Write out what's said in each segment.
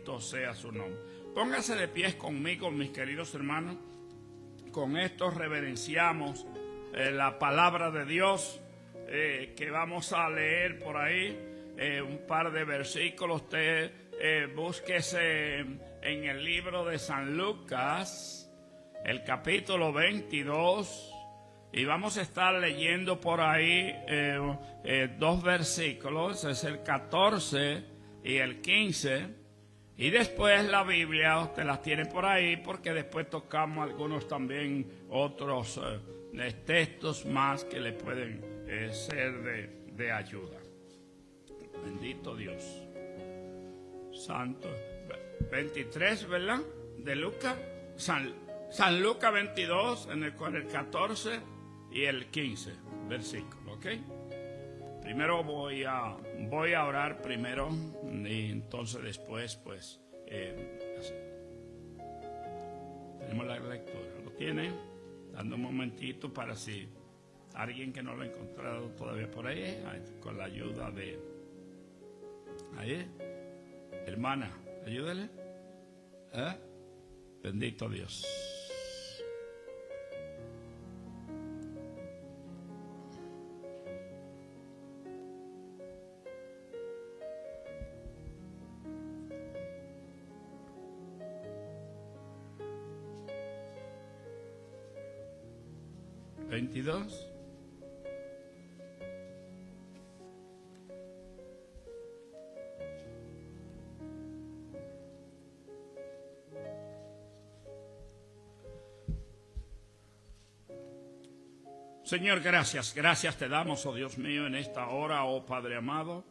bendito sea su nombre. Póngase de pies conmigo, mis queridos hermanos. Con esto reverenciamos la palabra de Dios que vamos a leer por ahí. Un par de versículos. Usted búsquese en el libro de San Lucas, el capítulo 22. Y vamos a estar leyendo por ahí dos versículos. Es el 14 y el 15. Y después la Biblia, usted las tiene por ahí, porque después tocamos algunos también otros textos más que le pueden ser de ayuda. Bendito Dios. Santo. 23, ¿verdad? De Lucas. San Lucas 22, en el 14 y el 15 versículo, ¿ok? Primero voy a orar primero y entonces después pues tenemos la lectura. ¿Lo tiene? Dando un momentito para si alguien que no lo ha encontrado todavía por ahí, con la ayuda de ahí, hermana, ayúdale. Bendito Dios. ¿22? Señor, gracias te damos, oh Dios mío, en esta hora, oh Padre amado.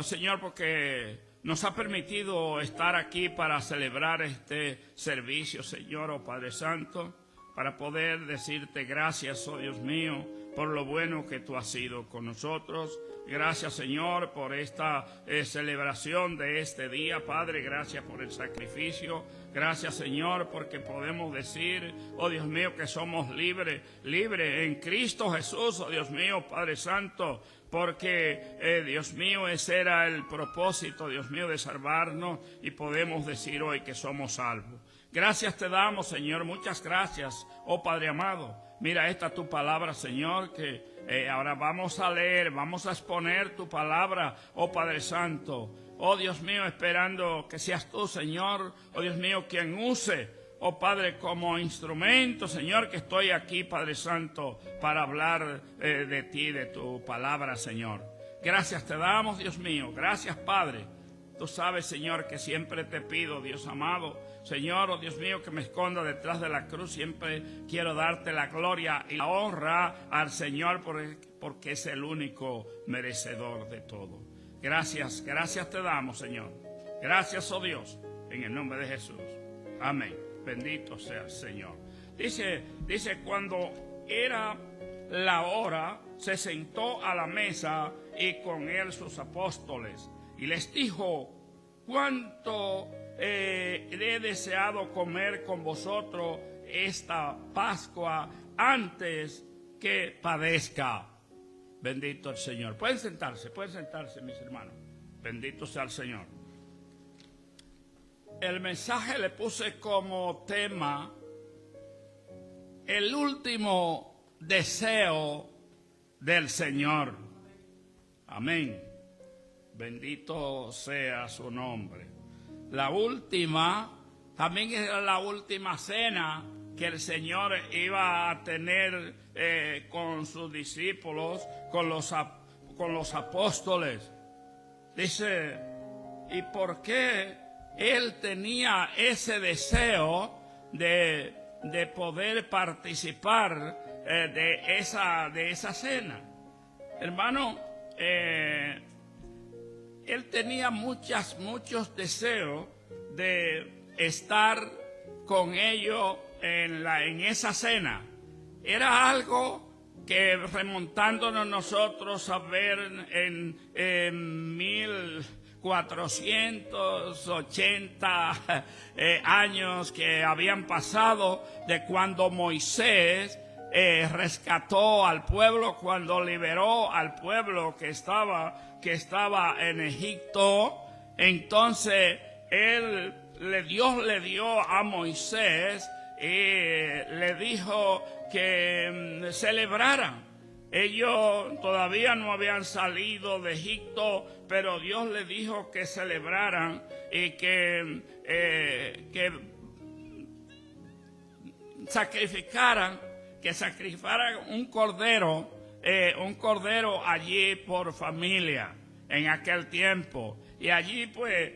Señor, porque nos ha permitido estar aquí para celebrar este servicio, Señor, oh Padre Santo, para poder decirte gracias, oh Dios mío, por lo bueno que tú has sido con nosotros. Gracias, Señor, por esta celebración de este día, Padre. Gracias por el sacrificio. Gracias, Señor, porque podemos decir, oh Dios mío, que somos libres en Cristo Jesús, oh Dios mío, Padre Santo, porque, Dios mío, ese era el propósito, Dios mío, de salvarnos, y podemos decir hoy que somos salvos. Gracias te damos, Señor, muchas gracias, oh Padre amado. Mira, esta tu palabra, Señor, que ahora vamos a leer, vamos a exponer tu palabra, oh Padre Santo. Oh Dios mío, esperando que seas tú, Señor, oh Dios mío, quien use, oh Padre, como instrumento, Señor, que estoy aquí, Padre Santo, para hablar de ti, de tu palabra, Señor. Gracias te damos, Dios mío, gracias, Padre. Tú sabes, Señor, que siempre te pido, Dios amado, Señor, oh Dios mío, que me esconda detrás de la cruz. Siempre quiero darte la gloria y la honra al Señor porque es el único merecedor de todo. Gracias te damos, Señor. Gracias, oh Dios, en el nombre de Jesús. Amén. Bendito sea el Señor. Dice, cuando era la hora, se sentó a la mesa y con él sus apóstoles. Y les dijo, cuánto he deseado comer con vosotros esta Pascua antes que padezca. Bendito el Señor. Pueden sentarse, mis hermanos. Bendito sea el Señor. El mensaje le puse como tema el último deseo del Señor. Amén. Bendito sea su nombre. La última, también era la última cena que el Señor iba a tener con sus discípulos, con los apóstoles. Dice, ¿y por qué Él tenía ese deseo de poder participar de esa cena? Hermano, Él tenía muchos deseos de estar con ellos en esa cena. Era algo que, remontándonos nosotros a ver en 1480 años que habían pasado de cuando Moisés rescató al pueblo, cuando liberó al pueblo que estaba en Egipto. Entonces Dios le dio a Moisés y le dijo que celebraran. Ellos todavía no habían salido de Egipto, pero Dios les dijo que celebraran y que sacrificaran un cordero allí por familia en aquel tiempo. Y allí pues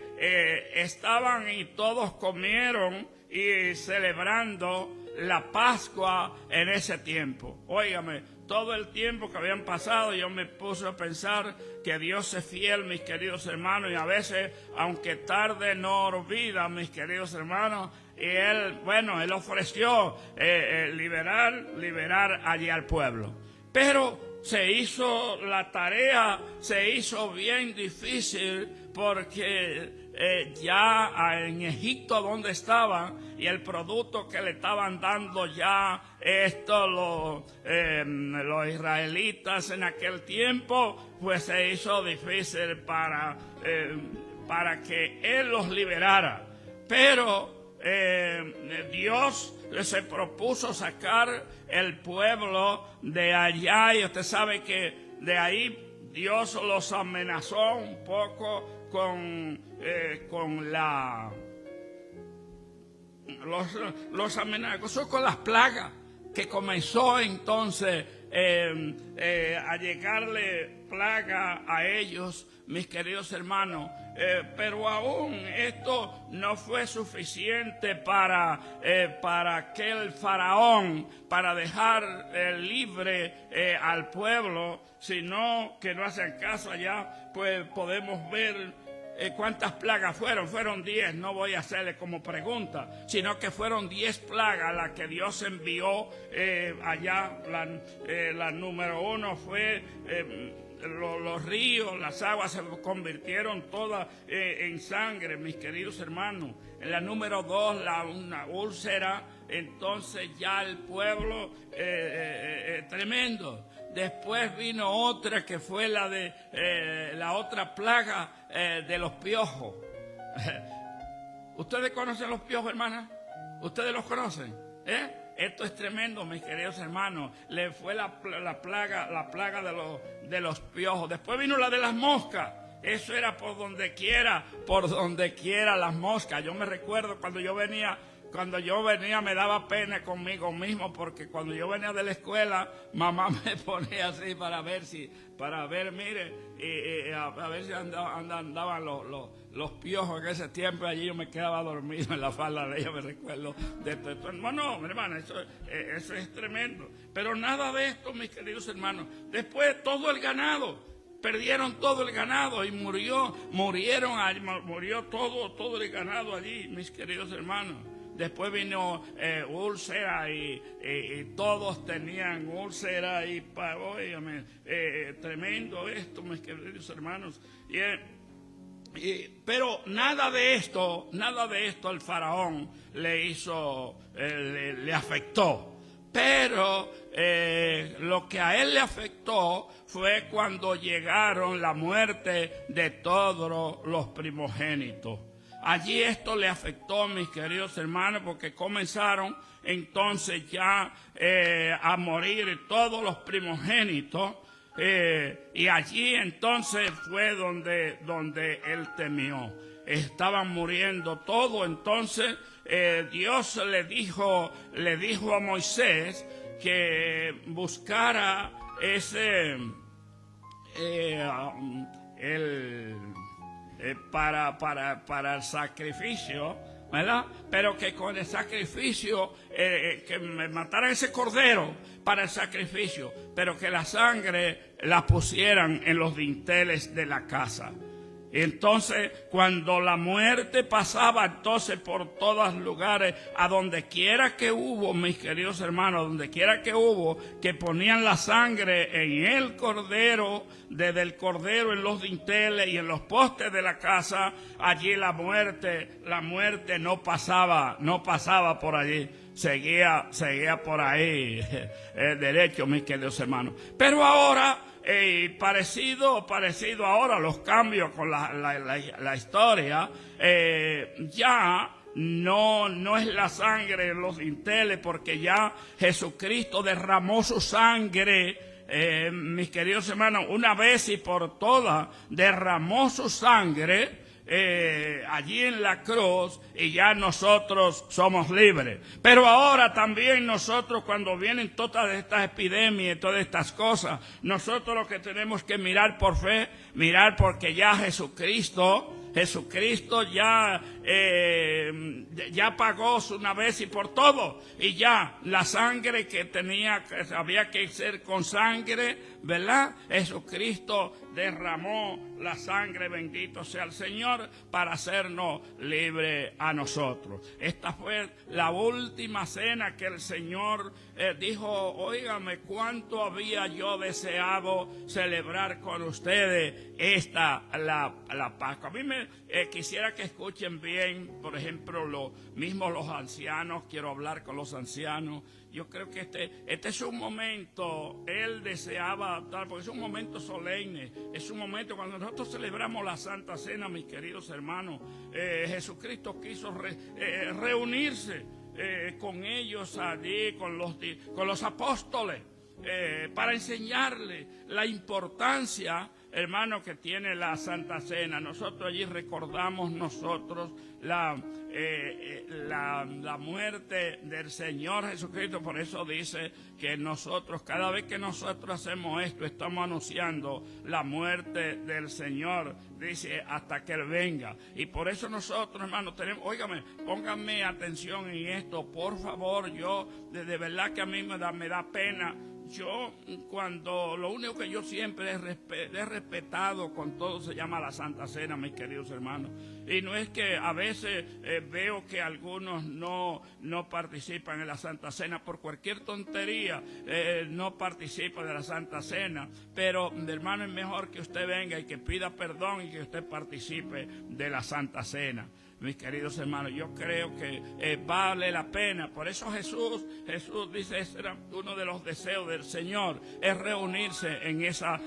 estaban y todos comieron y celebrando la Pascua en ese tiempo. Óigame, todo el tiempo que habían pasado yo me puse a pensar que Dios es fiel, mis queridos hermanos, y a veces, aunque tarde, no olvida, mis queridos hermanos. Y Él ofreció liberar allí al pueblo. Pero la tarea se hizo bien difícil porque ya en Egipto donde estaban y el producto que le estaban dando ya los israelitas en aquel tiempo, pues se hizo difícil para que Él los liberara. Pero Dios se propuso sacar el pueblo de allá, y usted sabe que de ahí Dios los amenazó un poco los amenazó con las plagas, que comenzó entonces a llegarle plaga a ellos, mis queridos hermanos. Pero aún esto no fue suficiente para aquel faraón, para dejar libre al pueblo, sino que no hacen caso allá. Pues podemos ver cuántas plagas fueron 10, no voy a hacerle como pregunta, sino que fueron 10 plagas las que Dios envió allá. La número 1 fue los ríos, las aguas se convirtieron todas en sangre, mis queridos hermanos. En la número 2, una úlcera. Entonces ya el pueblo tremendo. Después vino otra que fue la otra plaga de los piojos. ¿Ustedes conocen los piojos, hermanas? ¿Ustedes los conocen? Esto es tremendo, mis queridos hermanos. Le fue la plaga de los piojos. Después vino la de las moscas. Eso era por donde quiera las moscas. Yo me recuerdo cuando yo venía me daba pena conmigo mismo, porque cuando yo venía de la escuela, mamá me ponía así para ver, mire, a ver si andaban los piojos. En ese tiempo allí yo me quedaba dormido en la falda de ella, me recuerdo de esto. No, mi hermana, eso es tremendo. Pero nada de esto, mis queridos hermanos. Después todo el ganado. Perdieron todo el ganado y murió todo el ganado allí, mis queridos hermanos. Después vino úlcera y todos tenían úlcera óigame, tremendo esto, mis queridos hermanos. Pero nada de esto al faraón le afectó. Pero lo que a él le afectó fue cuando llegaron la muerte de todos los primogénitos. Allí esto le afectó, mis queridos hermanos, porque comenzaron entonces ya a morir todos los primogénitos. Y allí entonces fue donde él temió. Estaban muriendo todos. Entonces Dios le dijo a Moisés que buscara para el sacrificio, ¿verdad? Pero que con el sacrificio, que me mataran ese cordero para el sacrificio, pero que la sangre la pusieran en los dinteles de la casa. Entonces, cuando la muerte pasaba entonces por todos lugares, a donde quiera que hubo, mis queridos hermanos, donde quiera que hubo, que ponían la sangre en el cordero, desde el cordero en los dinteles y en los postes de la casa, allí la muerte no pasaba por allí, seguía por ahí derecho, mis queridos hermanos. Pero ahora parecido ahora los cambios con la historia, ya no es la sangre en los dinteles, porque ya Jesucristo derramó su sangre, mis queridos hermanos, una vez y por todas, derramó su sangre allí en la cruz, y ya nosotros somos libres. Pero ahora también nosotros, cuando vienen todas estas epidemias y todas estas cosas, nosotros lo que tenemos que mirar por fe, mirar porque ya Jesucristo ya pagó una vez y por todo, y ya la sangre que había que ser con sangre, ¿verdad? Jesucristo derramó la sangre, bendito sea el Señor, para hacernos libres a nosotros. Esta fue la última cena que el Señor dijo: óigame, cuánto había yo deseado celebrar con ustedes la Pascua. A mí me quisiera que escuchen bien, por ejemplo, los ancianos. Quiero hablar con los ancianos. Yo creo que este es un momento, él deseaba adaptar, porque es un momento solemne, es un momento cuando nosotros celebramos la Santa Cena, mis queridos hermanos. Jesucristo quiso reunirse con ellos allí, con los apóstoles, para enseñarles la importancia, hermano, que tiene la Santa Cena. Nosotros allí recordamos la muerte del Señor Jesucristo. Por eso dice que nosotros, cada vez que nosotros hacemos esto, estamos anunciando la muerte del Señor, dice, hasta que Él venga. Y por eso nosotros, hermanos, óigame, pónganme atención en esto, por favor. Yo, de verdad que a mí me da pena. Yo, lo único que yo siempre he respetado con todo se llama la Santa Cena, mis queridos hermanos. Y no es que a veces veo que algunos no participan en la Santa Cena por cualquier tontería, no participan de la Santa Cena. Pero, hermano, es mejor que usted venga y que pida perdón y que usted participe de la Santa Cena. Mis queridos hermanos, yo creo que vale la pena. Por eso Jesús dice, ese era uno de los deseos del Señor, es reunirse en esa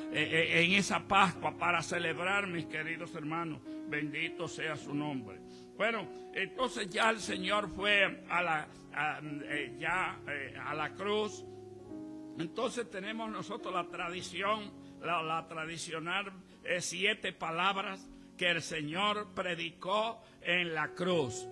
Pascua para celebrar, mis queridos hermanos. Bendito sea su nombre. Bueno, entonces ya el Señor fue a la cruz. Entonces tenemos nosotros la tradición, la tradicional 7 palabras que el Señor predicó en la cruz.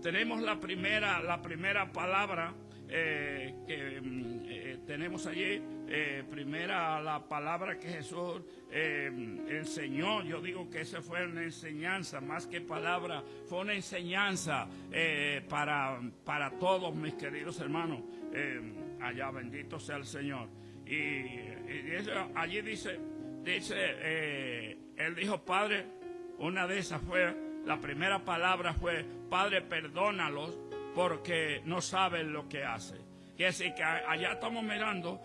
Tenemos la primera palabra que tenemos allí. La palabra que Jesús enseñó. Yo digo que esa fue una enseñanza, más que palabra, fue una enseñanza para todos, mis queridos hermanos. Allá, bendito sea el Señor. Y allí dice, Él dijo: Padre, una de esas la primera palabra fue: Padre, perdónalos porque no saben lo que hacen. Quiere decir que allá estamos mirando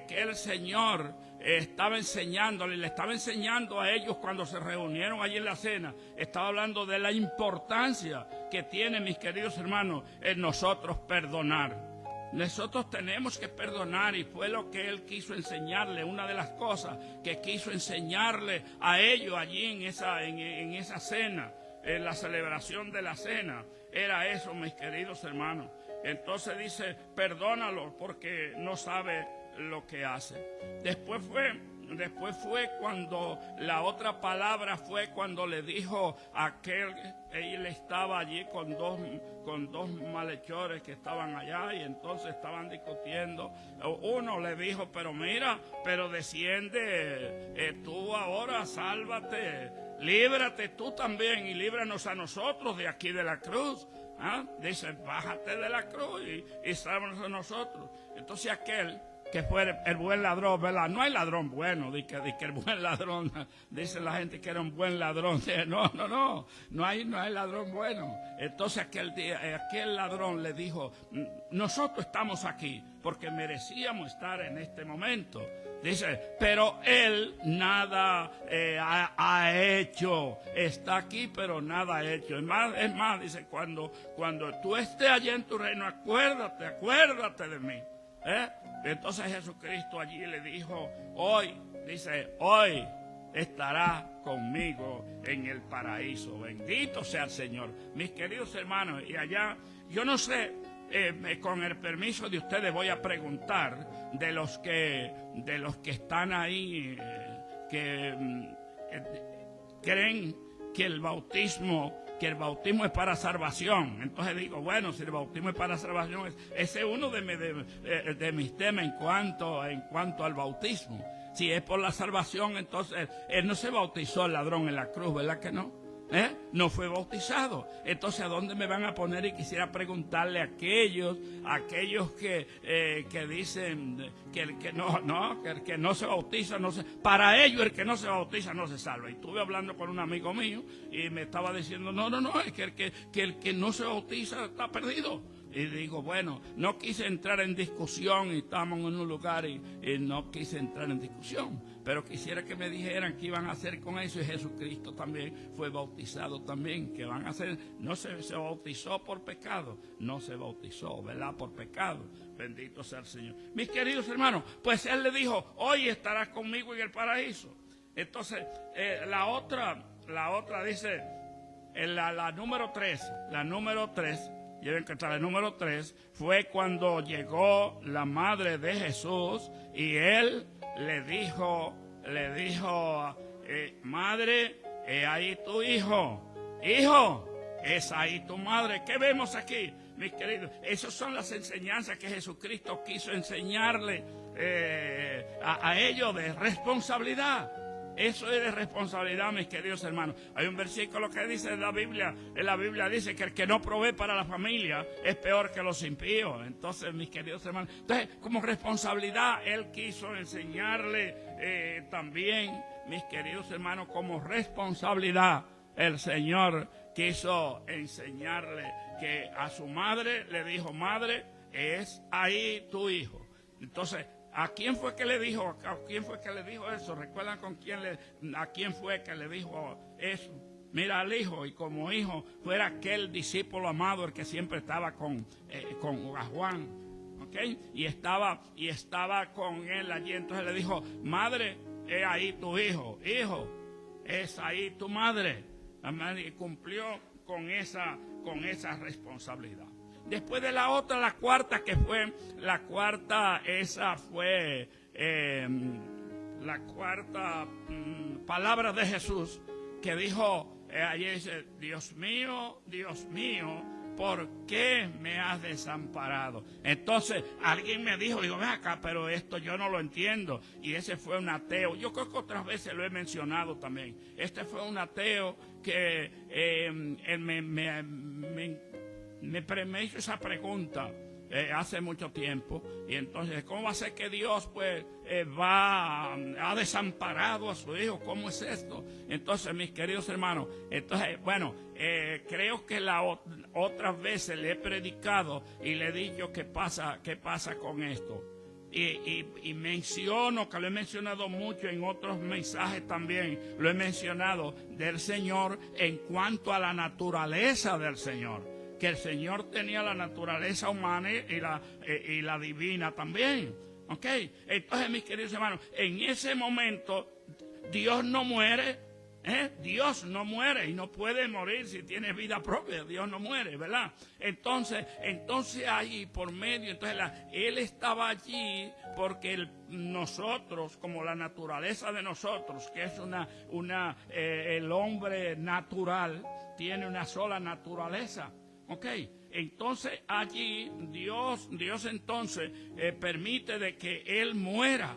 que el Señor le estaba enseñando a ellos cuando se reunieron allí en la cena. Estaba hablando de la importancia que tiene, mis queridos hermanos, en nosotros perdonar. Nosotros tenemos que perdonar, y fue lo que Él quiso enseñarle. Una de las cosas que quiso enseñarle a ellos allí en esa cena, en la celebración de la cena, era eso, mis queridos hermanos. Entonces dice: perdónalo porque no sabe lo que hace. Después fue cuando la otra palabra fue cuando le dijo a aquel, él estaba allí con dos malhechores que estaban allá, y entonces estaban discutiendo. Uno le dijo: pero mira, pero desciende tú ahora, sálvate, líbrate tú también y líbranos a nosotros de aquí de la cruz. Dice: bájate de la cruz y sálvanos a nosotros. Entonces aquel que fue el buen ladrón, ¿verdad? No hay ladrón bueno, de que el buen ladrón, dice la gente que era un buen ladrón. No hay ladrón bueno. Entonces aquel ladrón le dijo: nosotros estamos aquí porque merecíamos estar en este momento. Dice: pero él nada ha hecho. Está aquí, pero nada ha hecho. Es más, dice, cuando tú estés allá en tu reino, acuérdate de mí. Entonces Jesucristo allí le dijo, hoy estará conmigo en el paraíso. Bendito sea el Señor. Mis queridos hermanos, y allá, yo no sé, con el permiso de ustedes voy a preguntar de los que están ahí, que creen que el bautismo es para salvación. Entonces digo, bueno, si el bautismo es para salvación, ese es uno de mis temas en cuanto al bautismo. Si es por la salvación, entonces él no se bautizó, el ladrón en la cruz, ¿verdad que no? No fue bautizado. Entonces, ¿a dónde me van a poner? Y quisiera preguntarle a aquellos que dicen que el que no se bautiza, para ellos el que no se bautiza no se salva. Y estuve hablando con un amigo mío y me estaba diciendo, no, es que el que no se bautiza está perdido. Y digo, bueno, no quise entrar en discusión y estamos en un lugar y no quise entrar en discusión. Pero quisiera que me dijeran qué iban a hacer con eso. Y Jesucristo también fue bautizado también. ¿Qué van a hacer? No se bautizó por pecado. No se bautizó, ¿verdad? Por pecado. Bendito sea el Señor. Mis queridos hermanos, pues Él le dijo, hoy estarás conmigo en el paraíso. Entonces, la otra dice, la número 3, Lleven que hasta el número 3 fue cuando llegó la madre de Jesús y él le dijo, madre, es ahí tu hijo, es ahí tu madre. ¿Qué vemos aquí, mis queridos? Esas son las enseñanzas que Jesucristo quiso enseñarle a ellos de responsabilidad. Eso es de responsabilidad, mis queridos hermanos. Hay un versículo que dice en la Biblia dice que el que no provee para la familia es peor que los impíos. Entonces, mis queridos hermanos, como responsabilidad, Él quiso enseñarle también, mis queridos hermanos, como responsabilidad, el Señor quiso enseñarle que a su madre le dijo, madre, es ahí tu hijo. Entonces, ¿a quién fue que le dijo eso? ¿Recuerdan a quién fue que le dijo eso? Mira al hijo, y como hijo fuera aquel discípulo amado, el que siempre estaba con Juan, ¿ok? Y estaba con él allí. Entonces le dijo, madre, es ahí tu hijo, es ahí tu madre. Y cumplió con esa responsabilidad. Después de la cuarta, esa fue la cuarta palabra de Jesús, que dijo, allí dice, Dios mío, ¿por qué me has desamparado? Entonces, alguien me dijo, ven acá, pero esto yo no lo entiendo. Y ese fue un ateo. Yo creo que otras veces lo he mencionado también. Este fue un ateo que me hizo esa pregunta hace mucho tiempo. Y entonces, ¿cómo va a ser que Dios ha desamparado a su hijo? ¿Cómo es esto? Entonces, mis queridos hermanos, creo que otras veces le he predicado y le he dicho qué pasa con esto. Y menciono, que lo he mencionado mucho en otros mensajes también, lo he mencionado del Señor en cuanto a la naturaleza del Señor. Que el Señor tenía la naturaleza humana y la divina también. ¿Ok? Entonces, mis queridos hermanos, en ese momento Dios no muere. Dios no muere y no puede morir si tiene vida propia. Dios no muere, ¿verdad? Entonces ahí por medio, Él estaba allí porque nosotros, como la naturaleza de nosotros, que es el hombre natural, tiene una sola naturaleza. Ok, entonces allí Dios entonces permite de que Él muera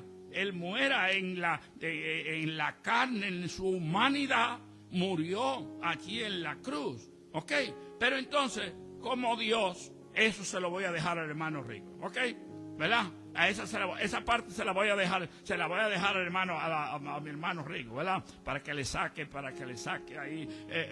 en la carne, en su humanidad, murió allí en la cruz. Ok, pero entonces, como Dios, eso se lo voy a dejar al hermano Rico. Ok, ¿verdad? Esa parte se la voy a dejar hermano, a mi hermano Rico, ¿verdad? Para que le saque ahí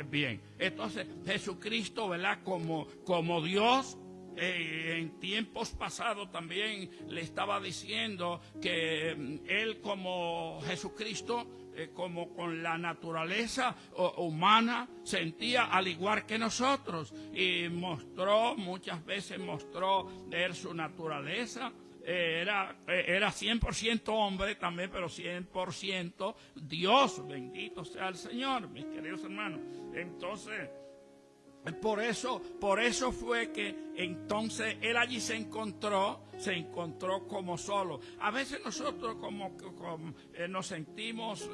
bien. Entonces, Jesucristo, ¿verdad? Como Dios, en tiempos pasados también le estaba diciendo que Él, como Jesucristo, como con la naturaleza humana, sentía al igual que nosotros, y muchas veces mostró de Él su naturaleza. era 100% hombre también, pero 100% Dios. Bendito sea el Señor, mis queridos hermanos. Entonces, por eso fue que entonces él allí se encontró como solo. A veces nosotros nos sentimos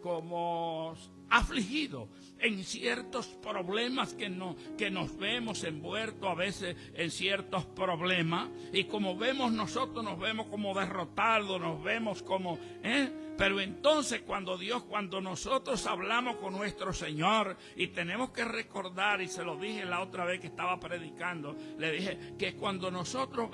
como afligidos en ciertos problemas que nos vemos envueltos a veces en ciertos problemas, y como vemos nosotros nos vemos como derrotados, nos vemos como pero entonces cuando nosotros hablamos con nuestro Señor, y tenemos que recordar, y se lo dije la otra vez que estaba predicando, le dije que cuando nosotros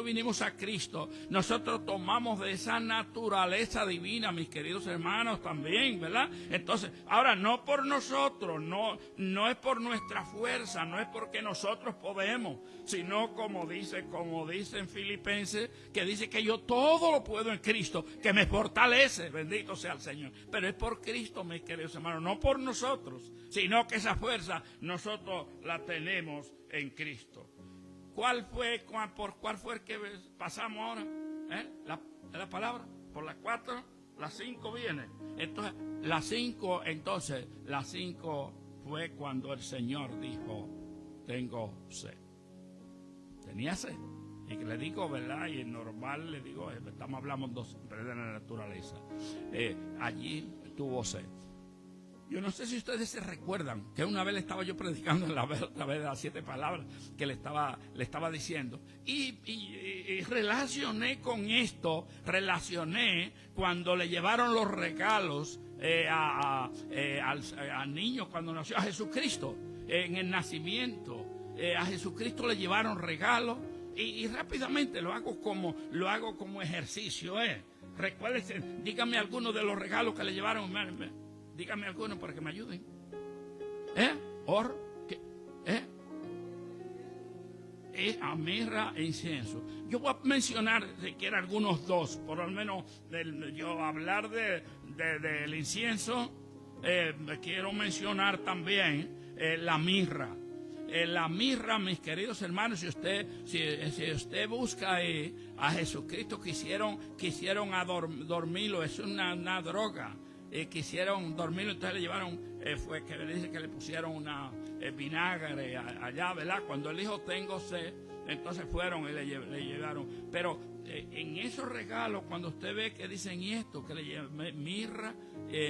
vinimos a Cristo, nosotros tomamos de esa naturaleza divina, mis queridos hermanos, también, ¿verdad? Entonces, ahora no por nosotros, no es por nuestra fuerza, no es porque nosotros podemos, sino como dice en Filipenses, que dice que yo todo lo puedo en Cristo, que me fortalece. Bendito sea el Señor. Pero es por Cristo, mis queridos hermanos, no por nosotros, sino que esa fuerza nosotros la tenemos en Cristo. ¿Por cuál fue el que pasamos ahora? La palabra, por las 4, las 5 viene. Entonces, las 5 fue cuando el Señor dijo, tengo sed. Tenía sed. Y le digo, ¿verdad? Y en normal le digo, estamos hablando de la naturaleza. Allí tuvo sed. Yo no sé si ustedes se recuerdan que una vez le estaba yo predicando a través de las 7 palabras que le estaba diciendo. Y relacioné con esto, cuando le llevaron los regalos al niño cuando nació, a Jesucristo, en el nacimiento. A Jesucristo le llevaron regalos. Y rápidamente lo hago como ejercicio. Recuérdense, díganme algunos de los regalos que le llevaron. Díganme algunos para que me ayuden. Oro, mirra e incienso. Yo voy a mencionar, si quiere, algunos 2, por lo menos yo hablar del incienso. Quiero mencionar también la mirra. La mirra, mis queridos hermanos, si usted busca a Jesucristo, quisieron dormirlo, es una droga. Quisieron dormirlo, entonces le llevaron, fue que le dice que le pusieron una vinagre allá, ¿verdad? Cuando él dijo tengo sed, entonces fueron y le llevaron. Pero en esos regalos, cuando usted ve que dicen esto, que le llevan mirra,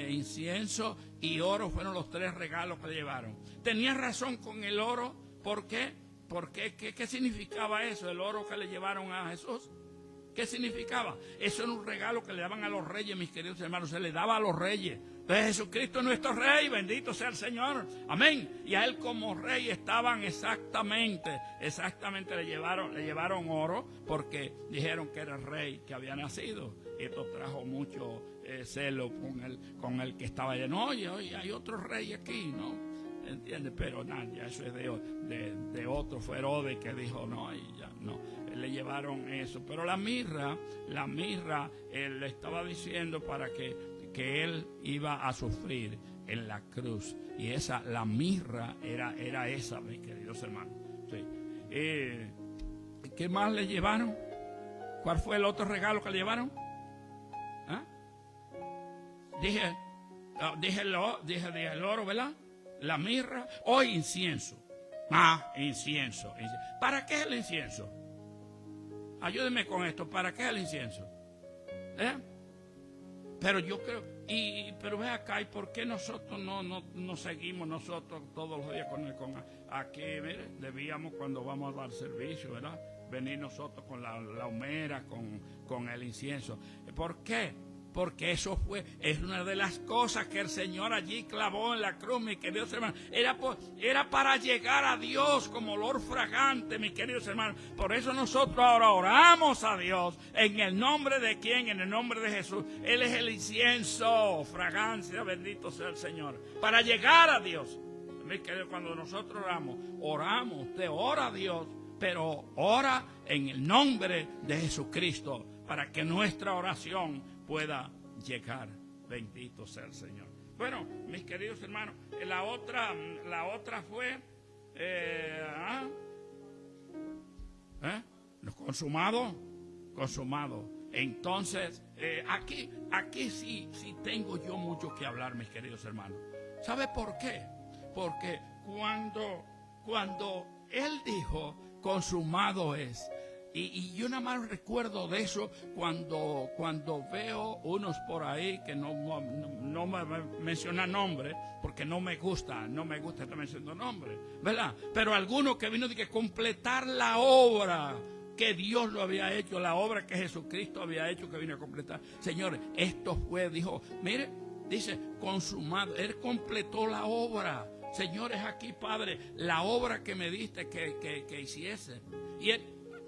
incienso y oro, fueron los 3 regalos que le llevaron. Tenía razón con el oro. ¿Por qué? ¿Qué significaba eso, el oro que le llevaron a Jesús? ¿Qué significaba? Eso era un regalo que le daban a los reyes, mis queridos hermanos, se le daba a los reyes. Entonces Jesucristo es nuestro rey, bendito sea el Señor, amén. Y a él como rey estaban exactamente le llevaron oro, porque dijeron que era el rey que había nacido. Y esto trajo mucho celo con el que estaba allá. No, oye, hay otro rey aquí, ¿no? ¿Entiendes? Pero nada, ya eso es de otro. Fue Herodes que dijo no, y ya no. Le llevaron eso. Pero la mirra, él le estaba diciendo para que él iba a sufrir en la cruz. Y la mirra era esa, mis queridos hermanos. Sí. ¿Qué más le llevaron? ¿Cuál fue el otro regalo que le llevaron? Dije el oro, ¿verdad? La mirra o incienso. Incienso. ¿Para qué es el incienso? Ayúdenme con esto. ¿Para qué es el incienso? Pero yo creo, pero ve acá, ¿y por qué nosotros no seguimos nosotros todos los días con aquí? Mire, debíamos cuando vamos a dar servicio, ¿verdad? Venir nosotros con la humera, con el incienso. ¿Por qué? Porque es una de las cosas que el Señor allí clavó en la cruz, mis queridos hermanos. Era para llegar a Dios como olor fragante, mis queridos hermanos. Por eso nosotros ahora oramos a Dios. ¿En el nombre de quién? En el nombre de Jesús. Él es el incienso, fragancia, bendito sea el Señor. Para llegar a Dios. Mis queridos, cuando nosotros oramos, usted ora a Dios, pero ora en el nombre de Jesucristo, para que nuestra oración pueda llegar. Bendito sea el Señor. Bueno, mis queridos hermanos, la otra fue Consumado, consumado. Entonces, aquí sí tengo yo mucho que hablar, mis queridos hermanos. ¿Sabe por qué? Porque cuando Él dijo, consumado es, y yo nada más recuerdo de eso cuando veo unos por ahí que no me mencionan nombre, porque no me gusta estar mencionando nombre, ¿verdad? Pero alguno que vino de que completar la obra que Dios lo había hecho, la obra que Jesucristo había hecho, que vino a completar. Señores, esto fue, dijo, mire, dice, consumado. Él completó la obra. Señores, aquí, Padre, la obra que me diste que hiciese. Y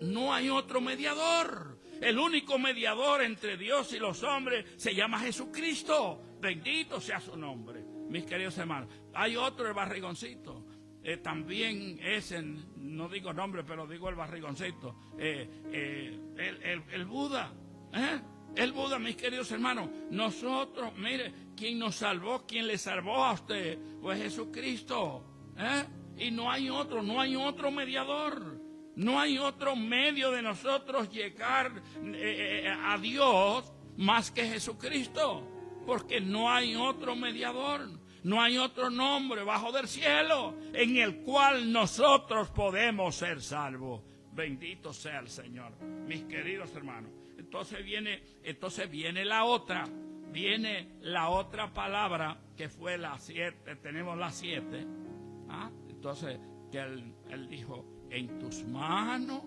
no hay otro mediador. El único mediador entre Dios y los hombres se llama Jesucristo. Bendito sea su nombre, mis queridos hermanos. Hay otro, el barrigoncito. También no digo nombre, pero digo el barrigoncito. El Buda. El Buda, mis queridos hermanos. Nosotros, mire, quien nos salvó, quien le salvó a usted, pues Jesucristo. Y no hay otro mediador. No hay otro medio de nosotros llegar a Dios más que Jesucristo. Porque no hay otro mediador. No hay otro nombre bajo del cielo en el cual nosotros podemos ser salvos. Bendito sea el Señor, mis queridos hermanos. Entonces viene la otra palabra que fue la 7. Tenemos la 7. Entonces que él dijo, en tus manos,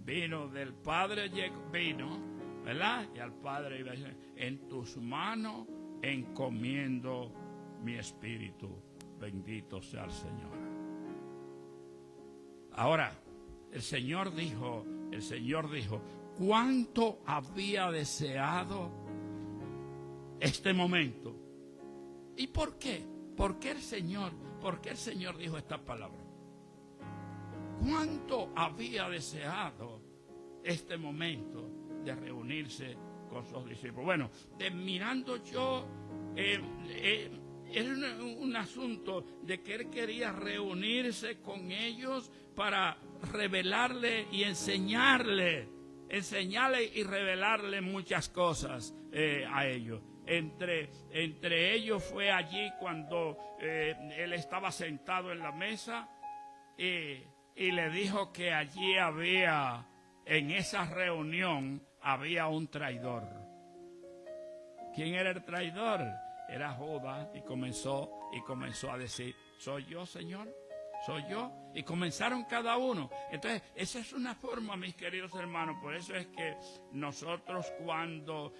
vino del Padre, vino, ¿verdad? Y al Padre iba a decir, en tus manos encomiendo mi espíritu. Bendito sea el Señor. Ahora, el Señor dijo, cuánto había deseado este momento. ¿Y por qué? ¿Por qué el Señor dijo esta palabra? ¿Cuánto había deseado este momento de reunirse con sus discípulos? Bueno, mirando yo, era un asunto de que él quería reunirse con ellos para revelarle y enseñarle y revelarle muchas cosas a ellos. Entre ellos fue allí cuando él estaba sentado en la mesa y le dijo que allí en esa reunión había un traidor. ¿Quién era el traidor? Era Judas, y comenzó a decir, ¿soy yo, Señor? ¿Soy yo? Y comenzaron cada uno. Entonces, esa es una forma, mis queridos hermanos. Por eso es que nosotros cuando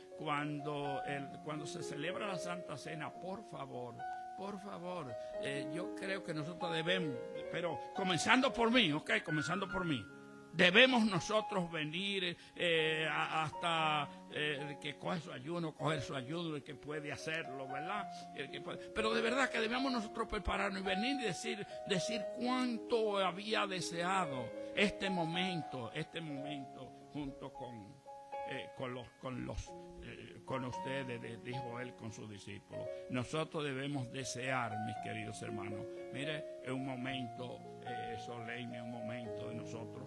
se celebra la Santa Cena, por favor, yo creo que nosotros debemos, pero comenzando por mí, comenzando por mí. Debemos nosotros venir hasta el que coger su ayuno, el que puede hacerlo, ¿verdad? Pero de verdad que debemos nosotros prepararnos y venir y decir cuánto había deseado este momento junto con ustedes, dijo él con sus discípulos. Nosotros debemos desear, mis queridos hermanos. Mire, es un momento solemne, un momento de nosotros.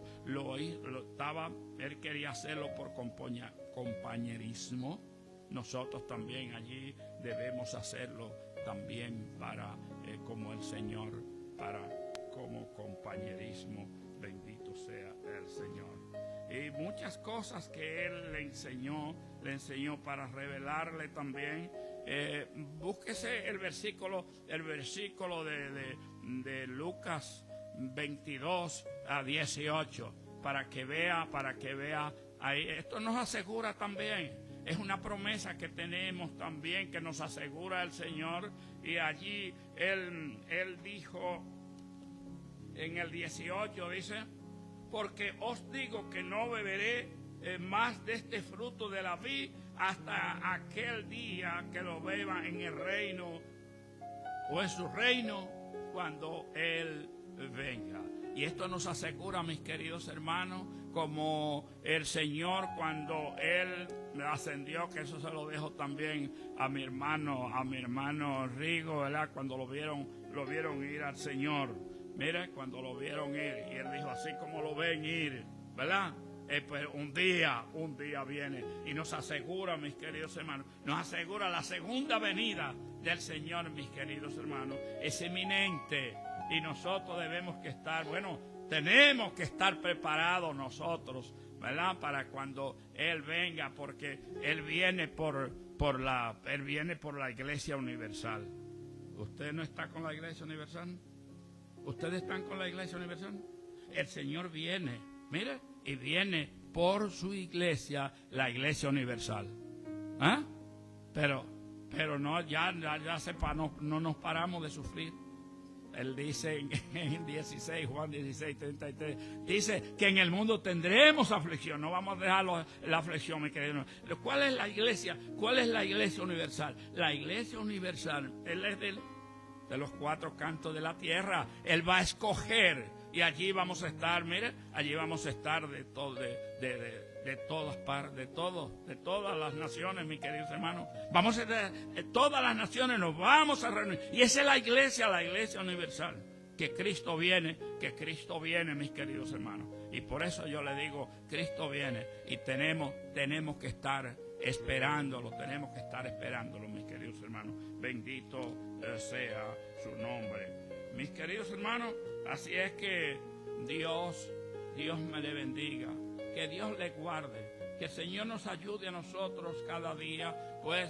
Él quería hacerlo por compañerismo. Nosotros también allí debemos hacerlo también como el Señor, como compañerismo. Bendito sea el Señor. Y muchas cosas que Él le enseñó para revelarle también. Búsquese el versículo de Lucas 22 a 18 para que vea ahí. Esto nos asegura también, es una promesa que tenemos también, que nos asegura el Señor. Y allí Él dijo en el 18, dice, porque os digo que no beberé más de este fruto de la vid hasta aquel día que lo beba en el reino o en su reino cuando Él venga. Y esto nos asegura, mis queridos hermanos, como el Señor cuando Él ascendió, que eso se lo dejo también a mi hermano Rigo, ¿verdad? Cuando lo vieron ir al Señor. Mire, cuando lo vieron ir, y él dijo, así como lo ven ir, ¿verdad? Pues un día viene y nos asegura, mis queridos hermanos, nos asegura la segunda venida del Señor, mis queridos hermanos. Es inminente y nosotros debemos que estar, tenemos que estar preparados nosotros, ¿verdad? Para cuando Él venga, porque Él viene por la Iglesia Universal. ¿Usted no está con la Iglesia Universal? ¿Ustedes están con la Iglesia Universal? El Señor viene, mire, y viene por su iglesia, la Iglesia Universal. ¿Ah? Pero no, ya sepa, no nos paramos de sufrir. Él dice en 16, Juan 16, 33, dice que en el mundo tendremos aflicción. No vamos a dejar la aflicción, mi querido. ¿Cuál es la iglesia? ¿Cuál es la Iglesia Universal? La Iglesia Universal, Él es de los cuatro cantos de la tierra. Él va a escoger y allí vamos a estar, mire, allí vamos a estar de todas partes, de todas las naciones, mis queridos hermanos. Vamos a todas las naciones nos vamos a reunir. Y esa es la Iglesia Universal. Que Cristo viene, mis queridos hermanos. Y por eso yo le digo, Cristo viene y tenemos que estar esperándolo, mis queridos hermanos. Bendito sea su nombre. Mis queridos hermanos, así es que Dios me le bendiga, que Dios le guarde, que el Señor nos ayude a nosotros cada día, pues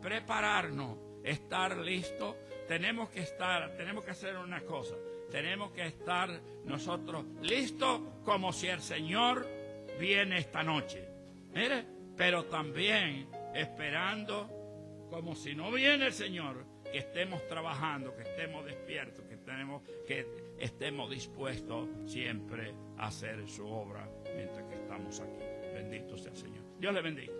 prepararnos, estar listos. Tenemos que hacer una cosa, tenemos que estar nosotros listos como si el Señor viene esta noche. Mire, pero también esperando como si no viene el Señor, que estemos trabajando, que estemos despiertos, que estemos dispuestos siempre a hacer su obra mientras que estamos aquí. Bendito sea el Señor. Dios le bendiga.